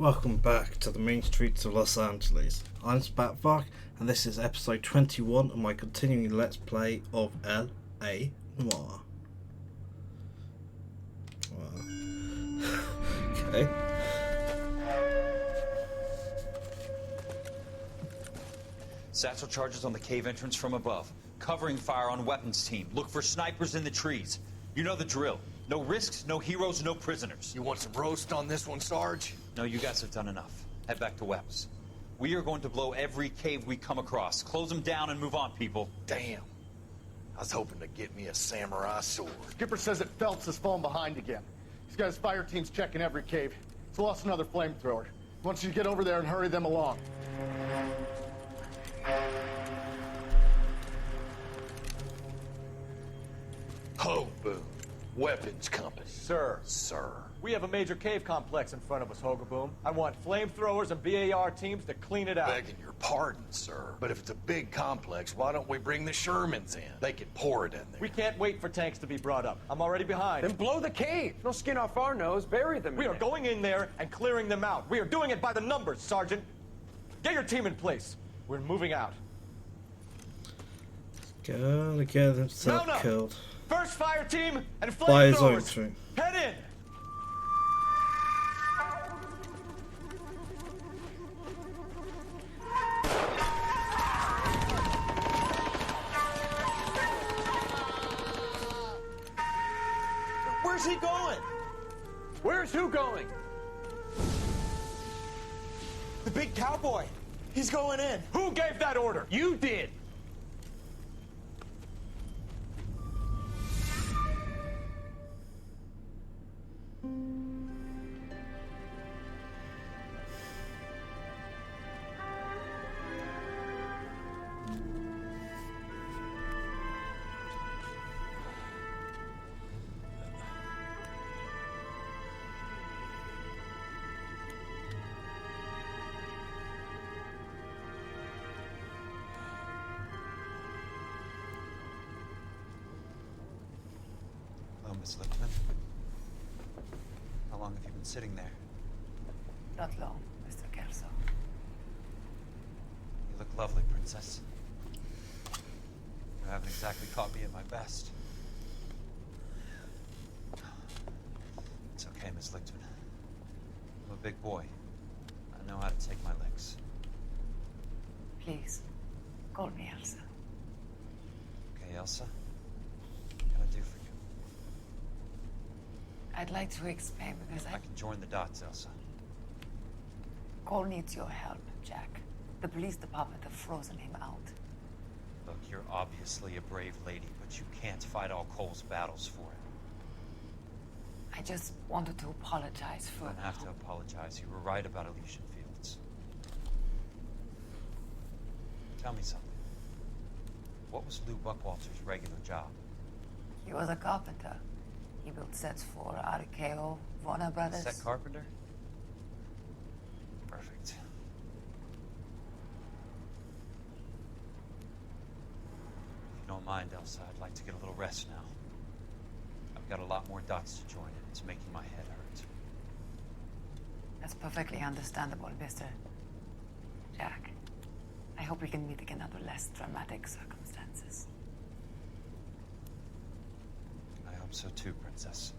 Welcome back to the main streets of Los Angeles. I'm Spatvark, and this is episode 21 of my continuing Let's Play of L.A. Noire. Okay. Satchel charges on the cave entrance from above. Covering fire on weapons team. Look for snipers in the trees. You know the drill. No risks, no heroes, no prisoners. You want some roast on this one, Sarge? No, you guys have done enough. Head back to Webb's. We are going to blow every cave we come across. Close them down and move on, people. Damn. I was hoping to get me a samurai sword. Skipper says that Phelps has fallen behind again. He's got his fire teams checking every cave. He's lost another flamethrower. He wants you to get over there and hurry them along. Ho, boom. Weapons compass. Sir. Sir. We have a major cave complex in front of us, Hogaboom. I want flamethrowers and BAR teams to clean it out. Begging your pardon, sir. But if it's a big complex, why don't we bring the Shermans in? They can pour it in there. We can't wait for tanks to be brought up. I'm already behind. Then blow the cave. No skin off our nose. Bury them. We are going in there and clearing them out. We are doing it by the numbers, Sergeant. Get your team in place. We're moving out. Gonna get himself Mount up. killed. First fire team and By his own flamethrowers. team. Head in. Where's he going? Where's who going? The big cowboy. He's going in. Who gave that order? You did. Hello, Miss Lipman. How long have you been sitting there? Not long, Mr. Kelso. You look lovely, Princess. You haven't exactly caught me at my best. It's okay, Miss Lichtman. I'm a big boy. I know how to take my licks. Please, call me Elsa. Okay, Elsa? What can I do for you? I'd like to explain because I can join the dots, Elsa. Cole needs your help, Jack. The police department have frozen him out. Look, you're obviously a brave lady, but you can't fight all Cole's battles for it. I just wanted to apologize You for... don't have to apologize. You were right about Elysian Fields. Tell me something. What was Lou Buckwalter's regular job? He was a carpenter. He built sets for RKO, Warner Brothers. Set carpenter? Perfect. If you don't mind, Elsa, I'd like to get a little rest now. I've got a lot more dots to join, and it's making my head hurt. That's perfectly understandable, Mr. Jack. I hope we can meet again under less dramatic circumstances. I hope so too, Princess.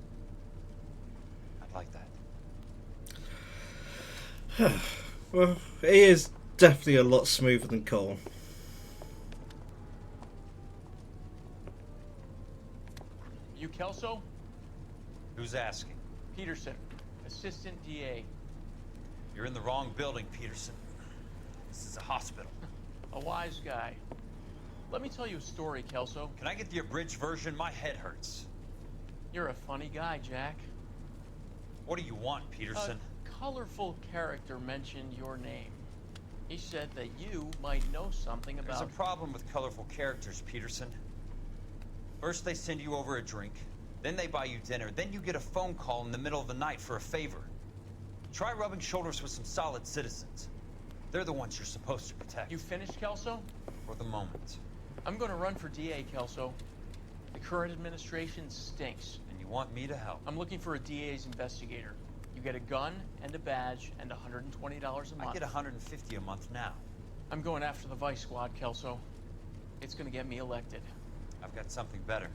I'd like that. Well, he is definitely a lot smoother than Cole. You Kelso? Who's asking? Peterson, Assistant DA. You're in the wrong building, Peterson. This is a hospital. A wise guy. Let me tell you a story, Kelso. Can I get the abridged version? My head hurts. You're a funny guy, Jack. What do you want, Peterson? A colorful character mentioned your name. He said that you might know something There's about... a problem with colorful characters, Peterson. First they send you over a drink, then they buy you dinner, then you get a phone call in the middle of the night for a favor. Try rubbing shoulders with some solid citizens. They're the ones you're supposed to protect. You finished, Kelso? For the moment. I'm going to run for DA, Kelso. The current administration stinks. And you want me to help? I'm looking for a DA's investigator. You get a gun and a badge and $120 a month. I get $150 a month now. I'm going after the Vice Squad, Kelso. It's gonna get me elected. I've got something better.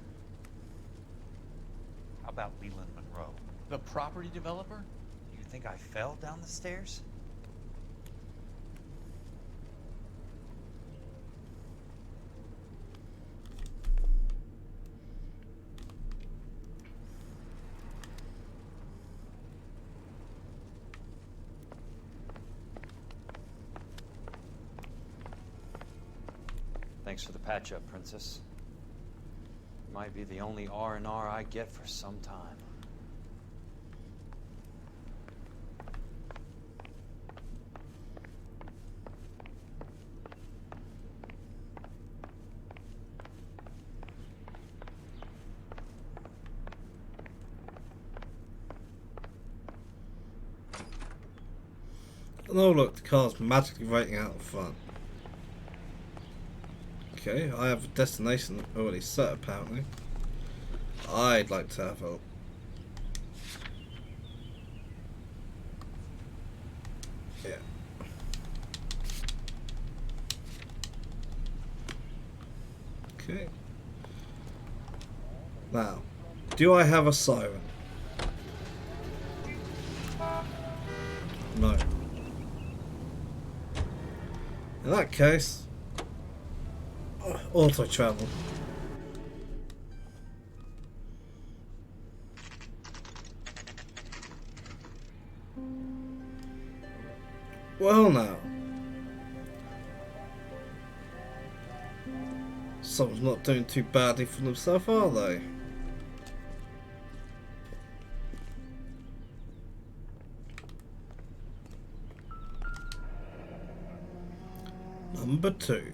How about Leland Monroe? The property developer? Do you think I fell down the stairs? Thanks for the patch-up, Princess. Might be the only R&R I get for some time. Oh look, the car's magically waiting out the front. Okay, I have a destination already set apparently. I'd like to have a... Yeah. Okay. Now, do I have a siren? No. In that case, auto travel. Well now, someone's not doing too badly for themselves, are they? Number 2.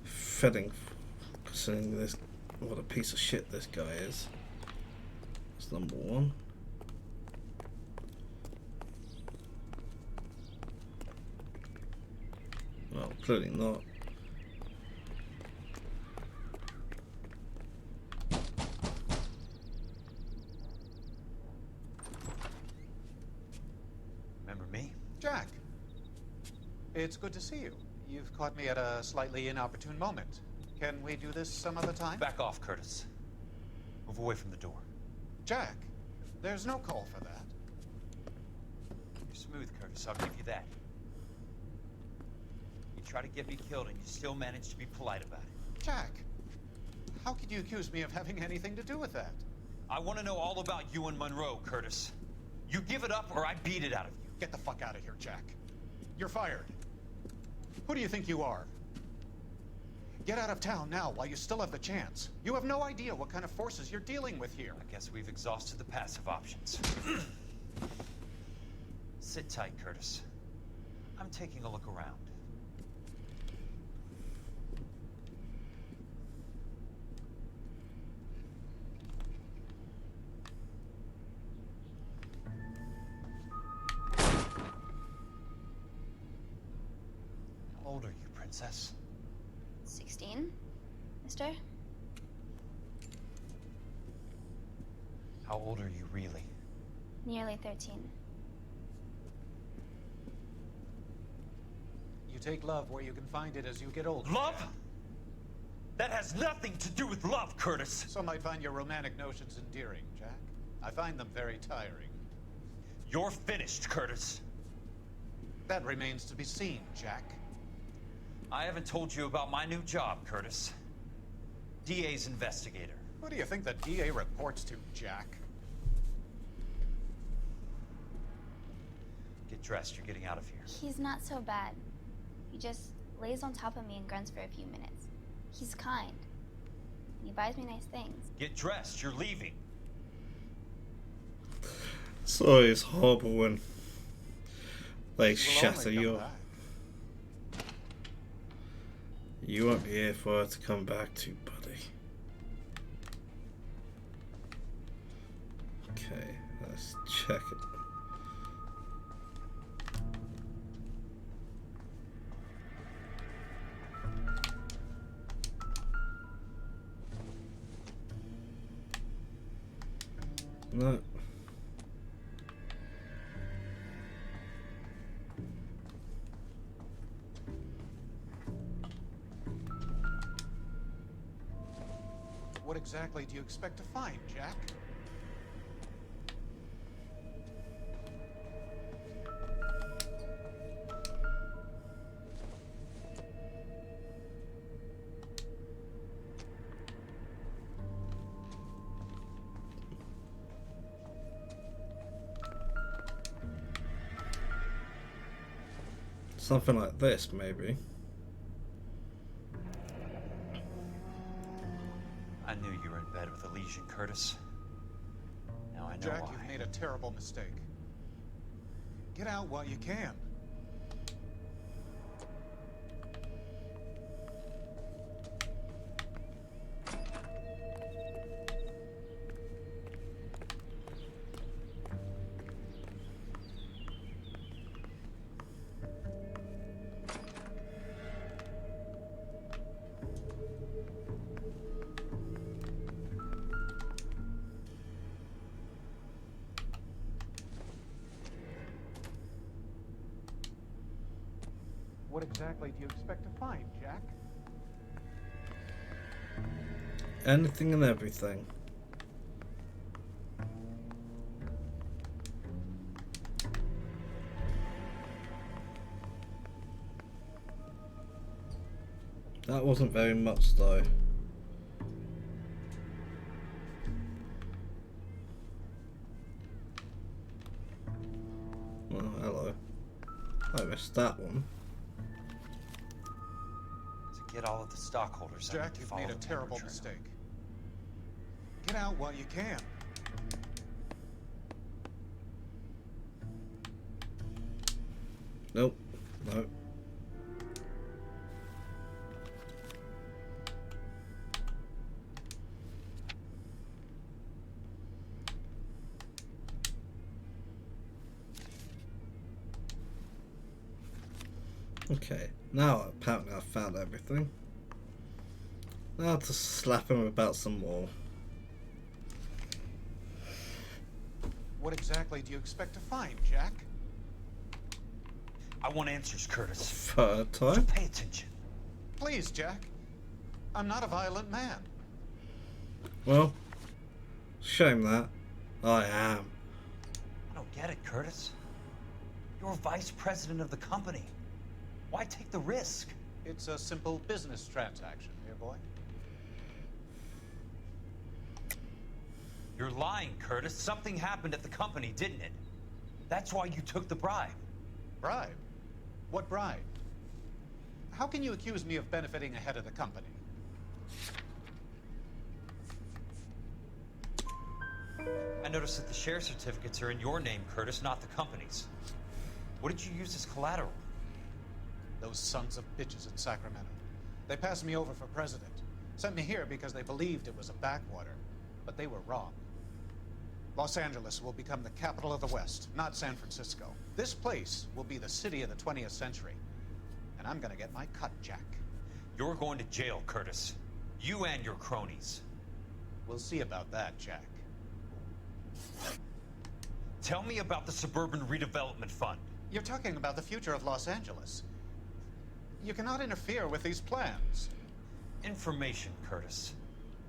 Fitting, considering this, what a piece of shit this guy is. That's number 1. Well, clearly not. Remember me? Jack, it's good to see you. You've caught me at a slightly inopportune moment. Can we do this some other time? Back off, Curtis. Move away from the door. Jack, there's no call for that. You're smooth, Curtis. I'll give you that. You try to get me killed and you still manage to be polite about it. Jack, how could you accuse me of having anything to do with that? I want to know all about you and Monroe, Curtis. You give it up or I beat it out of you. Get the fuck out of here, Jack. You're fired. Who do you think you are? Get out of town now while you still have the chance. You have no idea what kind of forces you're dealing with here. I guess we've exhausted the passive options. Sit tight, Curtis. I'm taking a look around. How old are you, Princess? 16, mister? How old are you really? Nearly 13. You take love where you can find it as you get older. Love? That has nothing to do with love, Curtis. Some might find your romantic notions endearing, Jack. I find them very tiring. You're finished, Curtis. That remains to be seen, Jack. I haven't told you about my new job, Curtis. DA's investigator. Who do you think the DA reports to, Jack? Get dressed, you're getting out of here. He's not so bad. He just lays on top of me and grunts for a few minutes. He's kind. He buys me nice things. Get dressed, you're leaving. So it's horrible when they She will shatter only come your... back. You won't be here for her to come back to, buddy. Okay, let's check it. No. What exactly do you expect to find, Jack? Something like this, maybe. I knew you were in bed with a lesion, Curtis. Now I know Jack, why. you've made a terrible mistake. Get out while you can. What exactly do you expect to find, Jack? Anything and everything. That wasn't very much though. Oh, hello. I missed that one. To get all of the stockholders, I Jack, need to you've follow made a the terrible paper trail. mistake. Get out while you can. Nope. No. Okay, now apparently I've found everything. Now to slap him about some more. What exactly do you expect to find, Jack? I want answers, Curtis. Third So time? pay attention. Please, Jack. I'm not a violent man. Well, shame that. I am. I don't get it, Curtis. You're vice president of the company. Why take the risk? It's a simple business transaction, dear boy. You're lying, Curtis. Something happened at the company, didn't it? That's why you took the bribe. Bribe? What bribe? How can you accuse me of benefiting ahead of the company? I noticed that the share certificates are in your name, Curtis, not the company's. What did you use as collateral? Those sons of bitches in Sacramento. They passed me over for president. Sent me here because they believed it was a backwater. But they were wrong. Los Angeles will become the capital of the West, not San Francisco. This place will be the city of the 20th century. And I'm gonna get my cut, Jack. You're going to jail, Curtis. You and your cronies. We'll see about that, Jack. Tell me about the Suburban Redevelopment Fund. You're talking about the future of Los Angeles. You cannot interfere with these plans. Information, Curtis.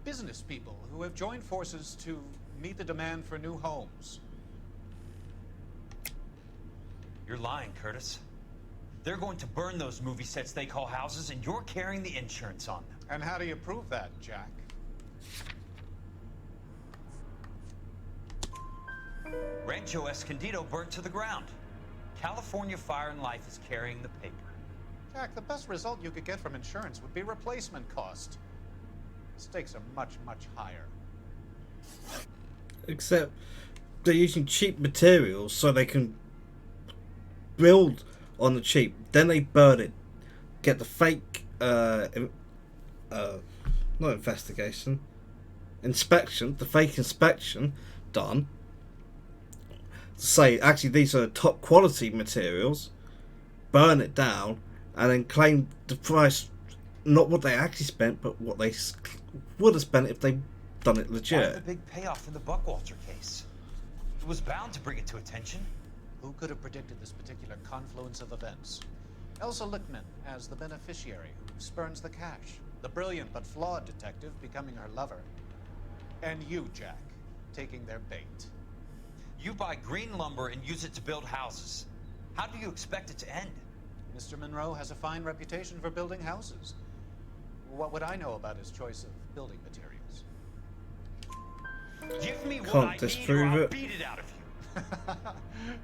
Business people who have joined forces to meet the demand for new homes. You're lying, Curtis. They're going to burn those movie sets they call houses, and you're carrying the insurance on them. And how do you prove that, Jack? Rancho Escondido burnt to the ground. California Fire and Life is carrying the paper. Jack, the best result you could get from insurance would be replacement cost. Stakes are much, much higher. Except they're using cheap materials so they can build on the cheap. Then they burn it. Get the fake not investigation. Inspection. The fake inspection done. To say actually these are top quality materials. Burn it down and then claim the price, not what they actually spent, but what they would have spent if they done it legit. Why the big payoff in the Buckwalter case? It was bound to bring it to attention. Who could have predicted this particular confluence of events? Elsa Lichtman as the beneficiary who spurns the cash. The brilliant but flawed detective becoming her lover. And you, Jack, taking their bait. You buy green lumber and use it to build houses. How do you expect it to end? Mr. Monroe has a fine reputation for building houses. What would I know about his choice of building materials? Give me what Can't I need disprove or I'll it. beat it out of you.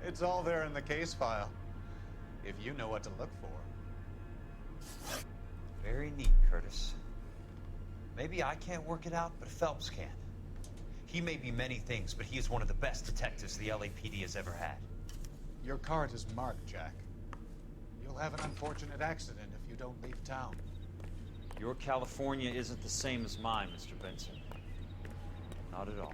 It's all there in the case file. If you know what to look for. Very neat, Curtis. Maybe I can't work it out, but Phelps can. He may be many things, but he is one of the best detectives the LAPD has ever had. Your card is marked, Jack. You'll have an unfortunate accident if you don't leave town. Your California isn't the same as mine, Mr. Benson. Not at all.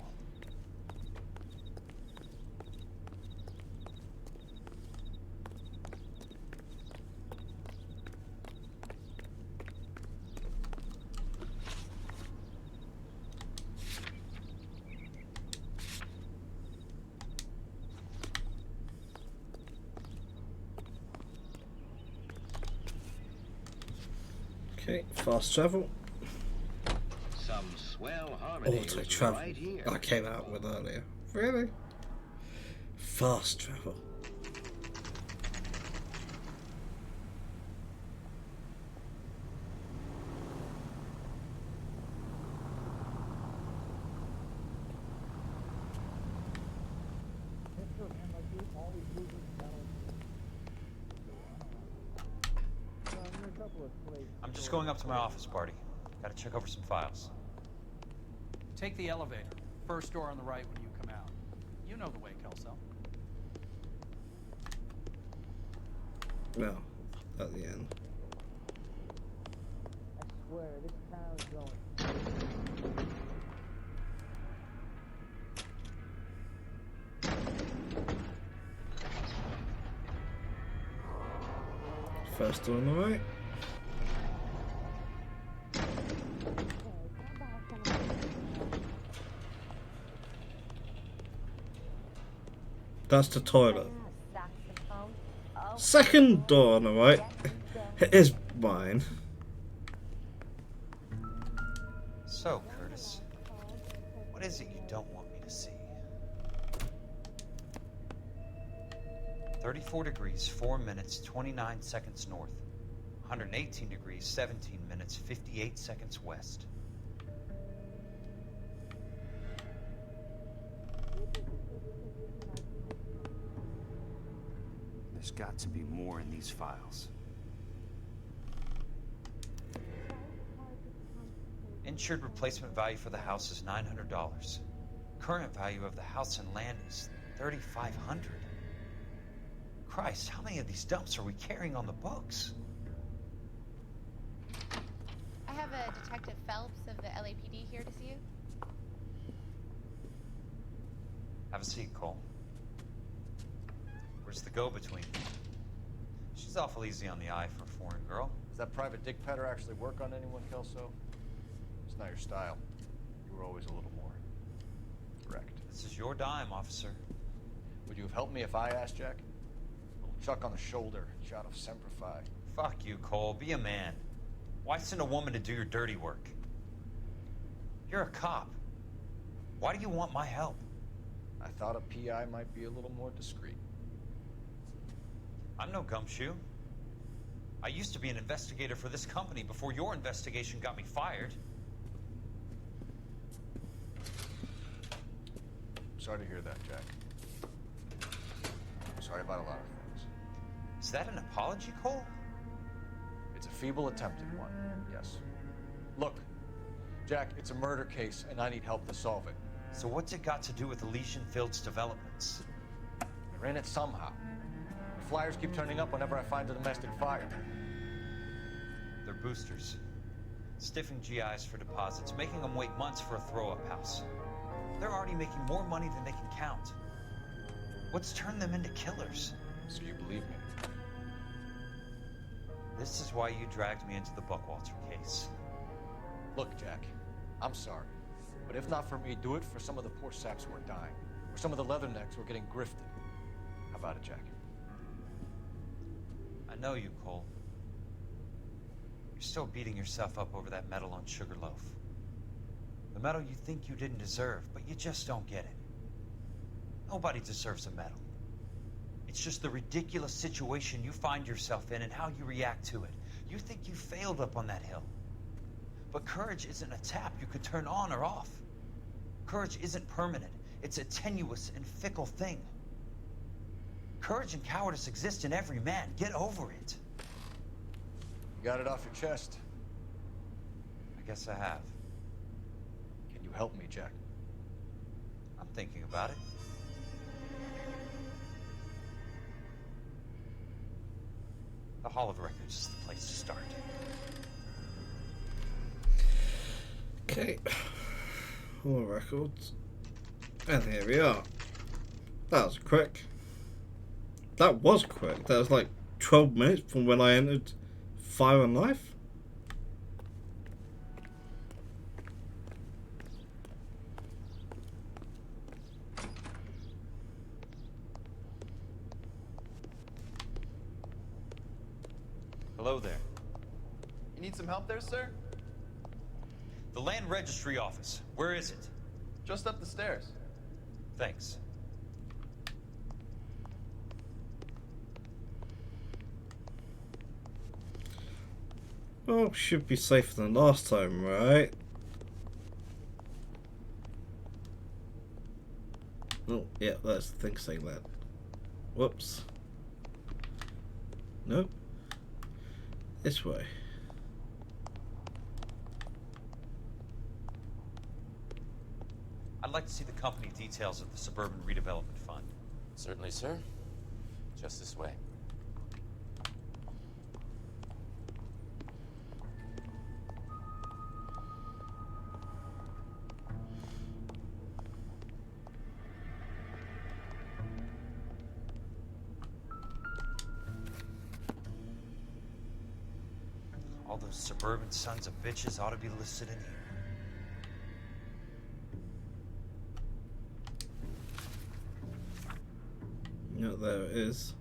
Okay, fast travel. Some swell harmony Auto travel. right here. I came out with earlier. Really? Fast travel. I'm just going up to my office party. Gotta check over some files. Take the elevator. First door on the right when you come out. You know the way, Kelso. No, at the end. I swear, this town's going. First door on the right. That's the toilet. Second door on the right. It is mine. So, Curtis, what is it you don't want me to see? 34 degrees, 4 minutes, 29 seconds north. 118 degrees, 17 minutes, 58 seconds west. There's got to be more in these files. Insured replacement value for the house is $900. Current value of the house and land is $3,500. Christ, how many of these dumps are we carrying on the books? I have a Detective Phelps of the LAPD here to see you. Have a seat, Cole. Where's the go-between? She's awful easy on the eye for a foreign girl. Does that private dick petter actually work on anyone, Kelso? It's not your style. You were always a little more direct. This is your dime, officer. Would you have helped me if I asked, Jack? A little chuck on the shoulder, shot of Semper Fi. Fuck you, Cole. Be a man. Why send a woman to do your dirty work? You're a cop. Why do you want my help? I thought a PI might be a little more discreet. I'm no gumshoe. I used to be an investigator for this company before your investigation got me fired. Sorry to hear that, Jack. Sorry about a lot of things. Is that an apology, Cole? It's a feeble attempt at one, yes. Look, Jack, it's a murder case, and I need help to solve it. So what's it got to do with Elysian Fields developments? They're in it somehow. The flyers keep turning up whenever I find a domestic fire. They're boosters. Stiffing GIs for deposits, making them wait months for a throw-up house. They're already making more money than they can count. What's turned them into killers? So you believe me? This is why you dragged me into the Buckwalter case. Look, Jack, I'm sorry. But if not for me, do it for some of the poor saps who are dying. where some of the leathernecks were getting grifted. How about it, Jack? I know you, Cole. You're still beating yourself up over that medal on Sugarloaf. The medal you think you didn't deserve, but you just don't get it. Nobody deserves a medal. It's just the ridiculous situation you find yourself in and how you react to it. You think you failed up on that hill. But courage isn't a tap you could turn on or off. Courage isn't permanent. It's a tenuous and fickle thing. Courage and cowardice exist in every man. Get over it. You got it off your chest. I guess I have. Can you help me, Jack? I'm thinking about it. The Hall of Records is the place to start. Okay. Hall of Records. And here we are. That was quick. That was quick. That was like 12 minutes from when I entered Fire and Life. Hello there. You need some help there, sir? The Land Registry Office. Where is it? Just up the stairs. Thanks. Well, should be safer than last time, right? Oh, yeah, that's the thing saying that. Whoops. Nope. This way. I'd like to see the company details of the Suburban Redevelopment Fund. Certainly, sir. Just this way. All those suburban sons of bitches ought to be listed in here. Yeah, there it is.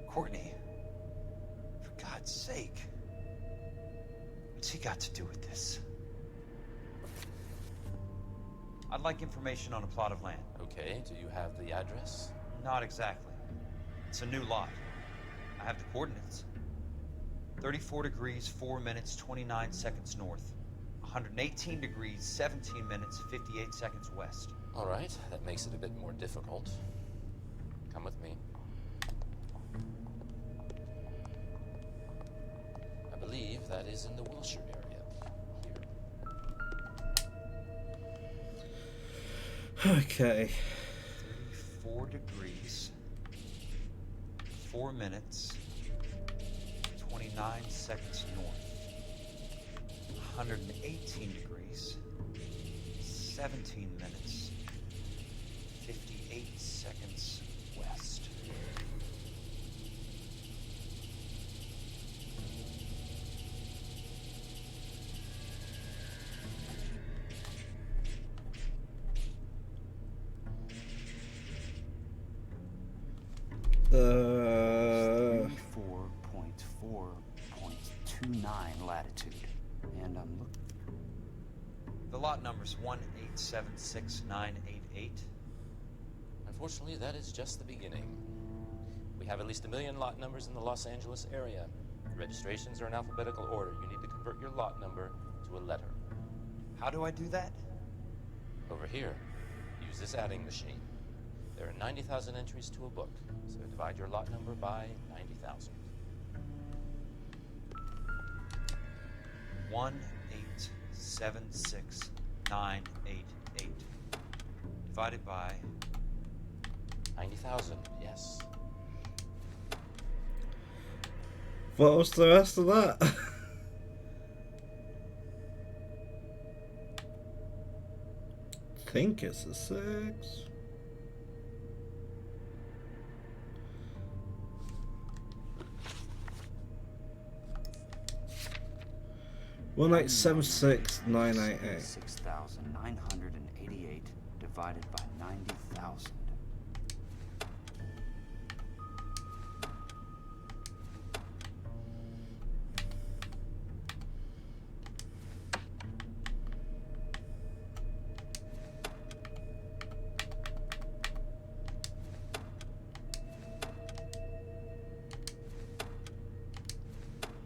Courtney, for God's sake, what's he got to do with this? I'd like information on a plot of land. Okay, do you have the address? Not exactly. It's a new lot. I have the coordinates. 34 degrees, 4 minutes, 29 seconds north. 118 degrees, 17 minutes, 58 seconds west. All right, that makes it a bit more difficult. Come with me. I believe that is in the Wilshire area. Here. Okay. 34 degrees, 4 minutes, 29 seconds north. 118 degrees, 17 minutes, 58 seconds west. Uh, 34.4.29 latitude. And I'm looking. The lot number's 1876988. Unfortunately, that is just the beginning. We have at least 1 million lot numbers in the Los Angeles area. Registrations are in alphabetical order. You need to convert your lot number to a letter. How do I do that? Over here, use this adding machine. There are 90,000 entries to a book, so divide your lot number by 90,000. 1876988 divided by 90,000. Yes. What was the rest of that? I think it's a 6. 1876988. 6,988 divided by 90,000.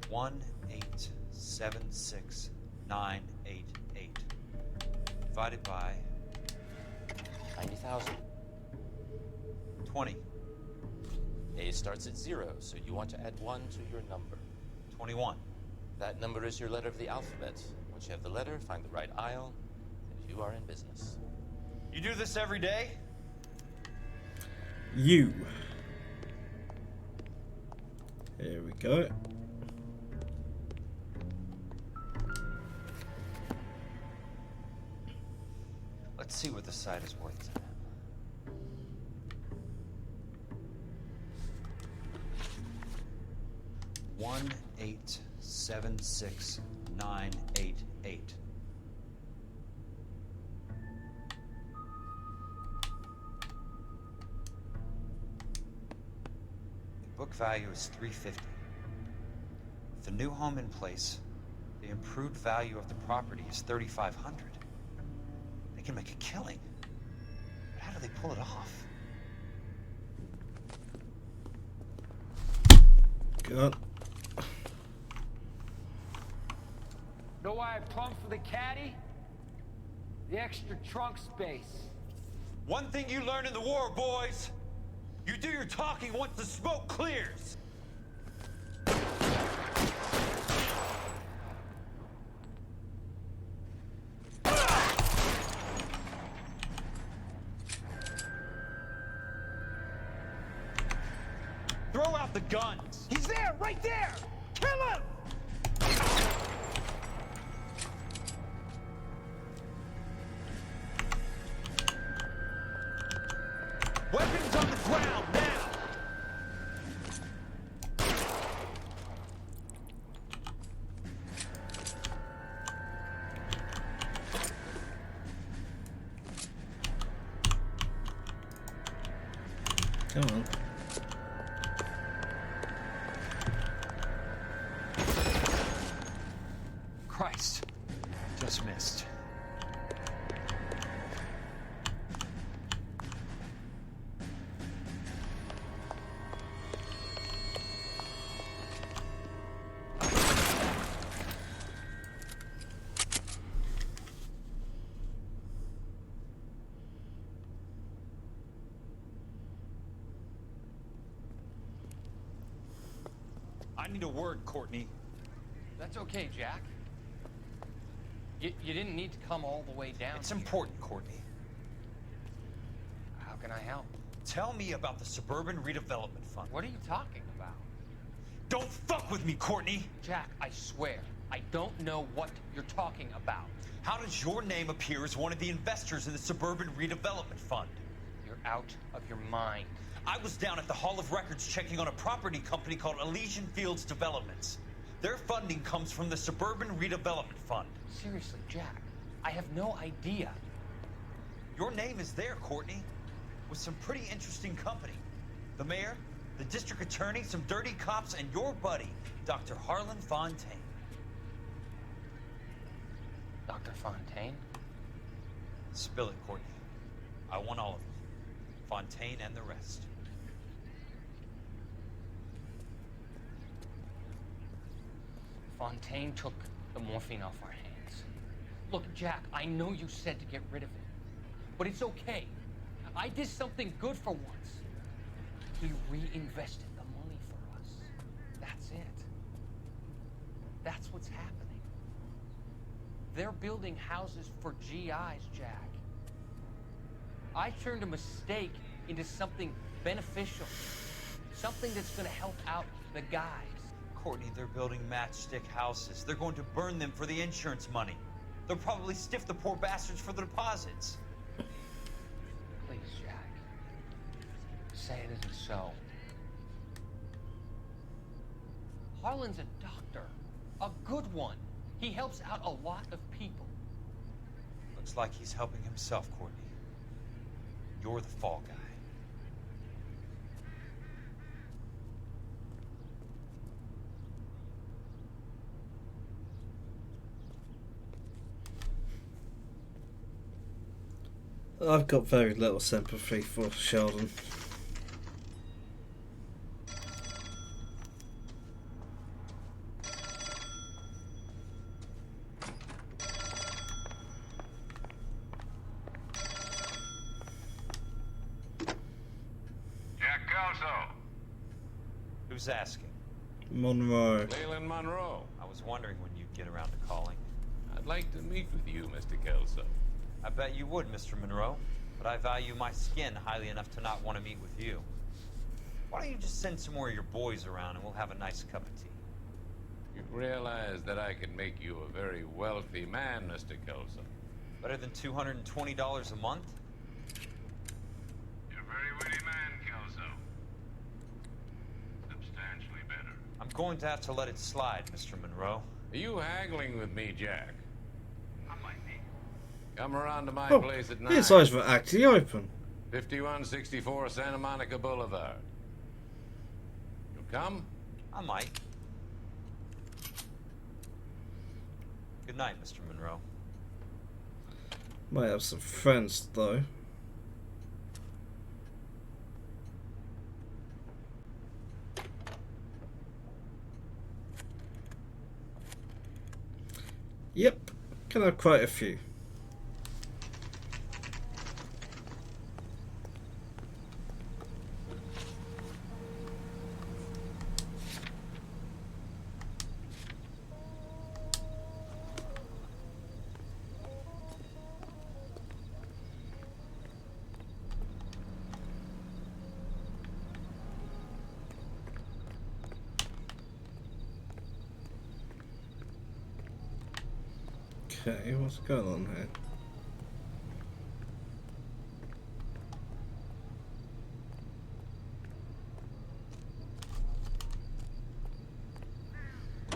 One 876,988 divided by 90,000. 20. A starts at 0, so you want to add 1 to your number. 21. That number is your letter of the alphabet. Once you have the letter, find the right aisle, and you are in business. You do this every day? You. Here we go. Let's see what the site is worth to them. One 876,988. The book value is $350. With the new home in place, the improved value of the property is $3,500. They can make a killing. But how do they pull it off? Good. Know why I plumbed for the caddy? The extra trunk space. One thing you learn in the war, boys. You do your talking once the smoke clears. Throw out the guns. He's there, right there! Kill him! Weapons on the ground, now! Come on. Christ. Just missed. I need a word, Courtney. That's okay, Jack. You didn't need to come all the way down. It's here. important, Courtney. How can I help? Tell me about the Suburban Redevelopment Fund. What are you talking about? Don't fuck with me, Courtney! Jack, I swear, I don't know what you're talking about. How does your name appear as one of the investors in the Suburban Redevelopment Fund? You're out of your mind. I was down at the Hall of Records checking on a property company called Elysian Fields Developments. Their funding comes from the Suburban Redevelopment Fund. Seriously, Jack, I have no idea. Your name is there, Courtney, with some pretty interesting company. The mayor, the district attorney, some dirty cops, and your buddy, Dr. Harlan Fontaine. Dr. Fontaine? Spill it, Courtney. I want all of it. Fontaine and the rest. Fontaine took the morphine off our hands. Look, Jack, I know you said to get rid of it, but it's okay. I did something good for once. He reinvested the money for us. That's it. That's what's happening. They're building houses for GIs, Jack. I turned a mistake into something beneficial. Something that's gonna help out the guys. Courtney, they're building matchstick houses. They're going to burn them for the insurance money. They'll probably stiff the poor bastards for the deposits. Please, Jack. Say it isn't so. Harlan's a doctor. A good one. He helps out a lot of people. Looks like he's helping himself, Courtney. You're the fall guy. I've got very little sympathy for Sheldon. Jack Kelso. Who's asking? Monroe. Leland Monroe. I was wondering when you'd get around to calling. I'd like to meet with you, Mr. Kelso. I bet you would, Mr. Monroe. But I value my skin highly enough to not want to meet with you. Why don't you just send some more of your boys around and we'll have a nice cup of tea? You realize that I could make you a very wealthy man, Mr. Kelso. Better than $220 a month? You're a very witty man, Kelso. Substantially better. I'm going to have to let it slide, Mr. Monroe. Are you haggling with me, Jack? I might be. Come around to my Oh, place at 9. his eyes were actually open. 5164 Santa Monica Boulevard. You come? I might. Good night, Mr. Monroe. Might have some friends though. Yep, can have quite a few. Okay, what's going on here?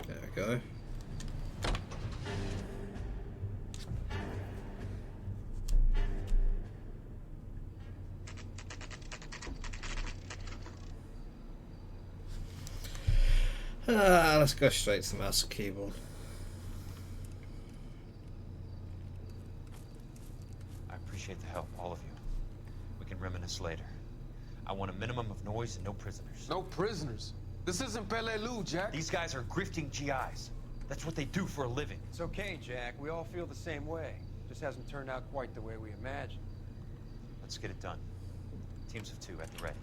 There we go. Let's go straight to the mouse and keyboard. I appreciate the help, all of you. We can reminisce later. I want a minimum of noise and no prisoners. No prisoners? This isn't Peleliu, Jack. These guys are grifting GIs. That's what they do for a living. It's okay, Jack. We all feel the same way. Just hasn't turned out quite the way we imagined. Let's get it done. Teams of 2 at the ready.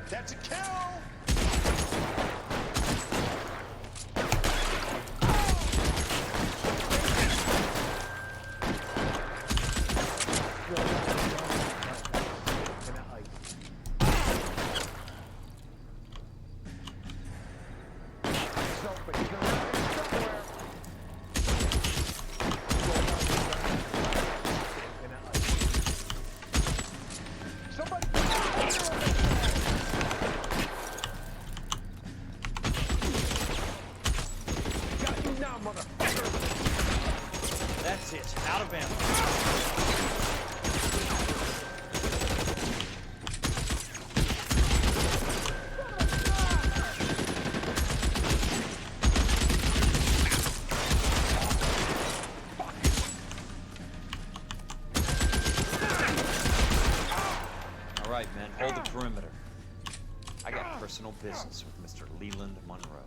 That's a kill! right, men. Hold the perimeter. I got personal business with Mr. Leland Monroe.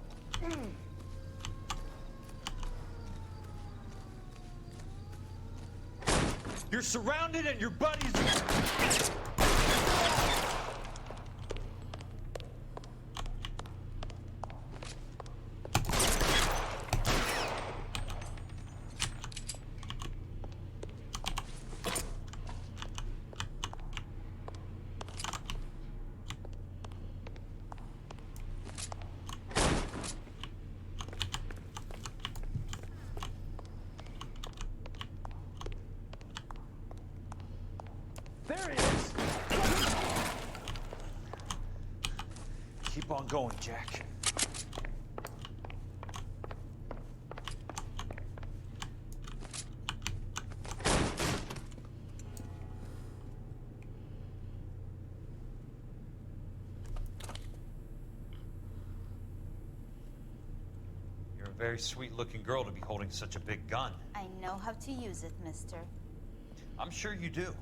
You're surrounded and your buddies... There he is! Keep on going, Jack. You're a very sweet-looking girl to be holding such a big gun. I know how to use it, mister. I'm sure you do.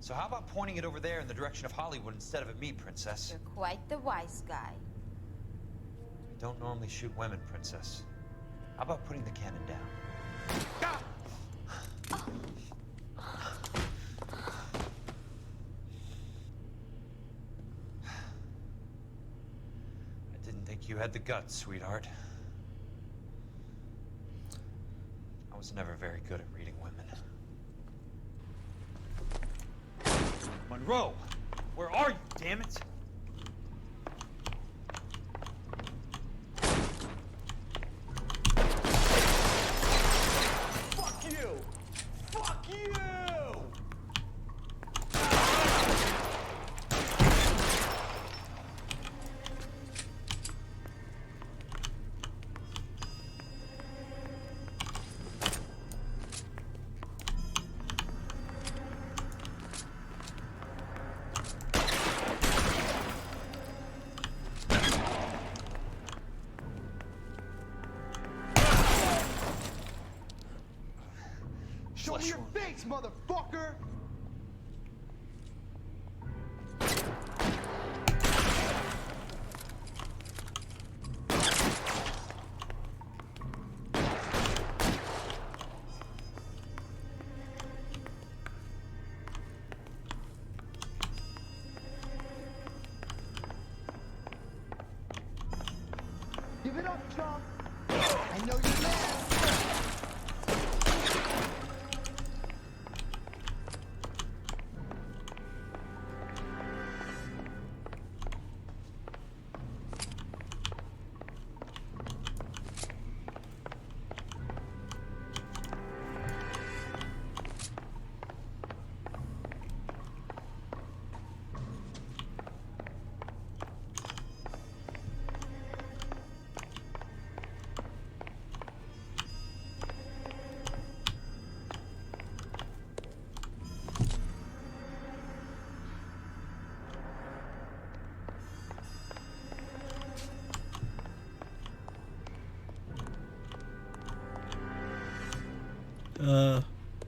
So how about pointing it over there in the direction of Hollywood instead of at me, Princess? You're quite the wise guy. I don't normally shoot women, Princess. How about putting the cannon down? I didn't think you had the guts, sweetheart. I was never very good at reading women. Monroe! Where are you, damn it? Fuck you! Fuck you! Show me your face, motherfucker! Give it up, chump! I know you're mad!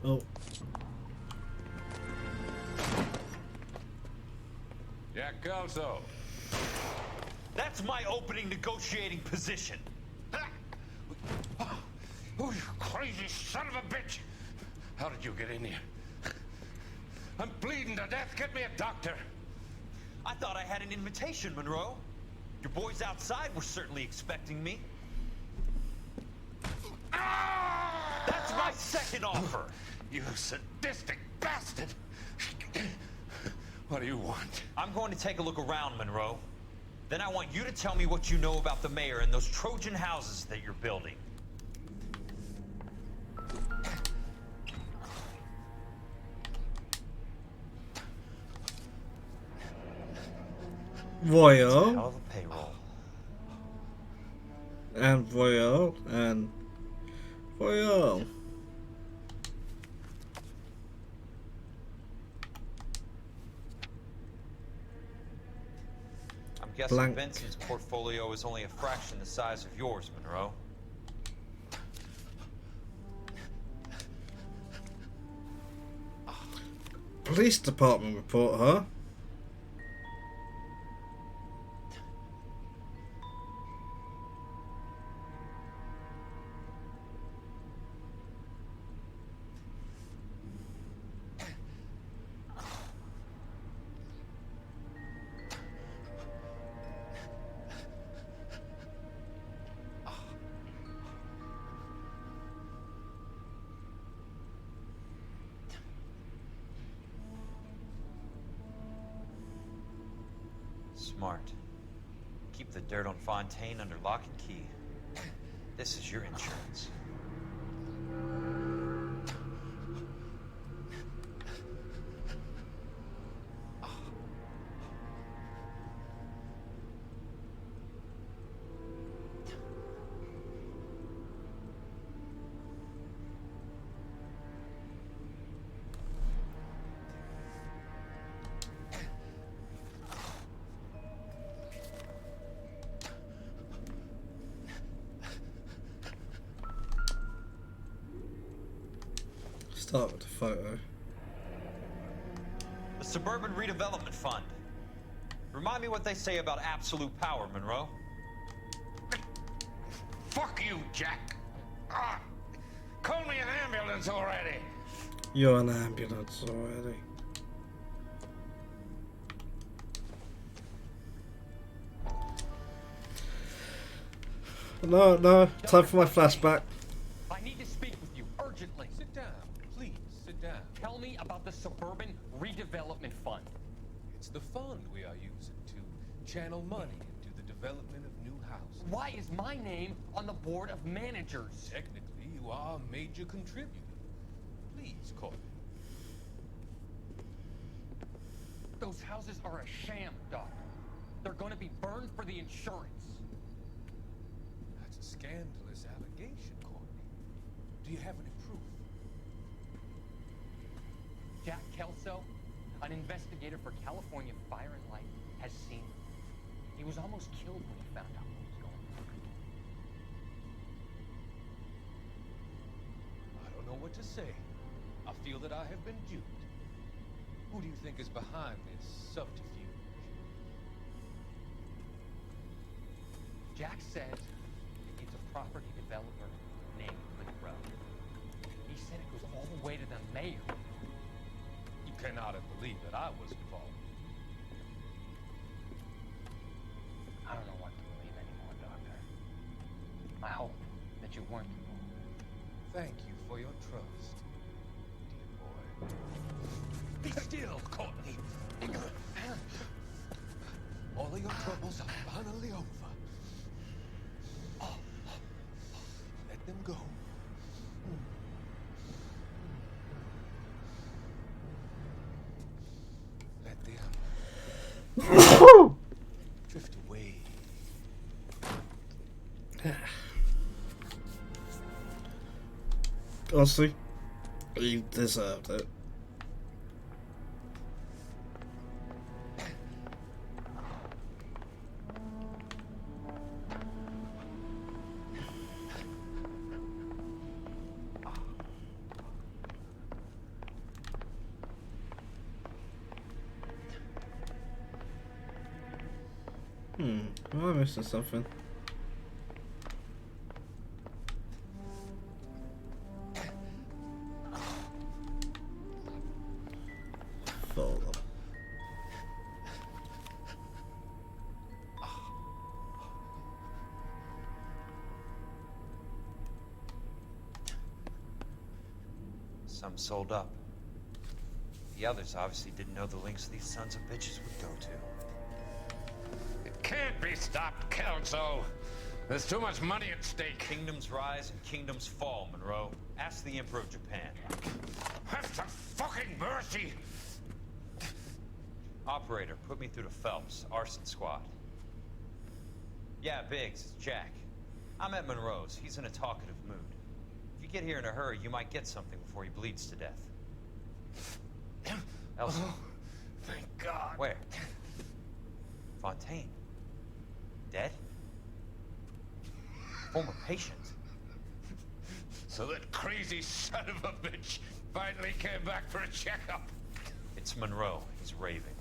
Oh. Jack Kelso. That's my opening negotiating position. Oh, you crazy son of a bitch! How did you get in here? I'm bleeding to death. Get me a doctor. I thought I had an invitation, Monroe. Your boys outside were certainly expecting me. That's my second offer. You sadistic bastard! What do you want? I'm going to take a look around, Monroe. Then I want you to tell me what you know about the mayor and those Trojan houses that you're building. Royal. Hell of a payroll. And Royal. And Royal. I'm guessing Blank. Benson's portfolio is only a fraction the size of yours, Monroe. Police department report, huh? Smart. Keep the dirt on Fontaine under lock and key. This is your insurance. Start with the photo. The Suburban Redevelopment Fund. Remind me what they say about absolute power, Monroe. Fuck you, Jack. Call me an ambulance already. You're an ambulance already. No, time for my flashback. I need to speak with you urgently. Sit down, please, sit down. Tell me about the Suburban Redevelopment Fund. It's the fund we are using to channel money into the development of new houses. Why is my name on the board of managers? Technically, you are a major contributor. Please, Courtney. Those houses are a sham, Doc. They're going to be burned for the insurance. That's a scandalous allegation, Courtney. Do you have any proof? Jack Kelso, an investigator for California Fire and Light, has seen him. He was almost killed when he found out what was going on. I don't know what to say. I feel that I have been duped. Who do you think is behind this subterfuge? Jack says he needs a property developer named Monroe. He said it goes all the way to the mayor. You cannot have believed that I was involved. I don't know what to believe anymore, Doctor. I hope that you weren't involved. Thank you for your trust, dear boy. Be still, Courtney. All of your troubles are finally over. Let them go. Let them drift away. Honestly, you deserved it. Am I missing something? Follow. Some sold up. The others obviously didn't know the lengths these sons of bitches would go to. Can't be stopped, Kelso. There's too much money at stake. Kingdoms rise and kingdoms fall, Monroe. Ask the Emperor of Japan. Have some fucking mercy! Operator, put me through to Phelps, arson squad. Yeah, Biggs, it's Jack. I'm at Monroe's. He's in a talkative mood. If you get here in a hurry, you might get something before he bleeds to death. Elsa. Oh, thank God. Where? Fontaine. Dead? Former patient. So that crazy son of a bitch finally came back for a checkup. It's Monroe. He's raving.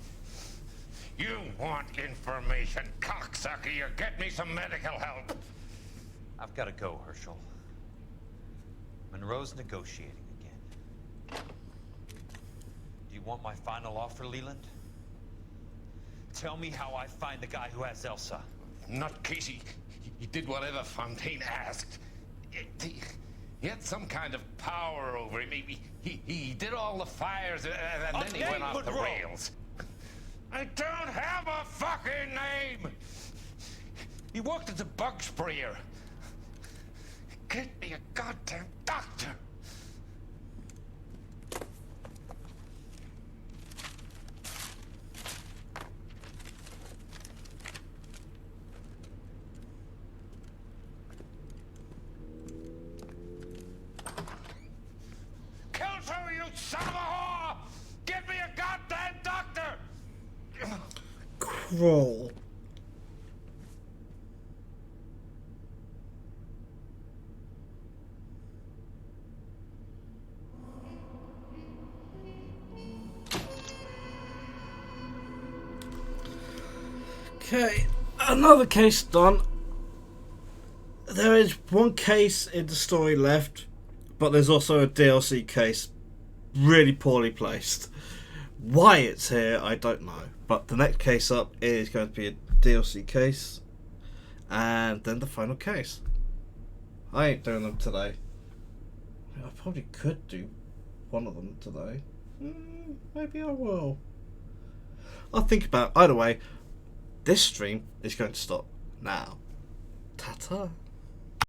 You want information, cocksucker. You get me some medical help. I've got to go, Herschel. Monroe's negotiating again. Do you want my final offer, Leland? Tell me how I find the guy who has Elsa. Not Casey. He did whatever Fontaine asked. He had some kind of power over him. He did all the fires, and then he went off the rails. I don't have a fucking name! He worked as a bug sprayer. Get me a goddamn doctor! Killjoy, you son of a whore! Get me a goddamn doctor! Crawl. Okay, another case done. There is one case in the story left, but there's also a DLC case really poorly placed. Why it's here, I don't know. But the next case up is going to be a DLC case, and then the final case. I ain't doing them today. I probably could do one of them today. Maybe I will. I'll think about it. Either way, this stream is going to stop now. Ta-ta.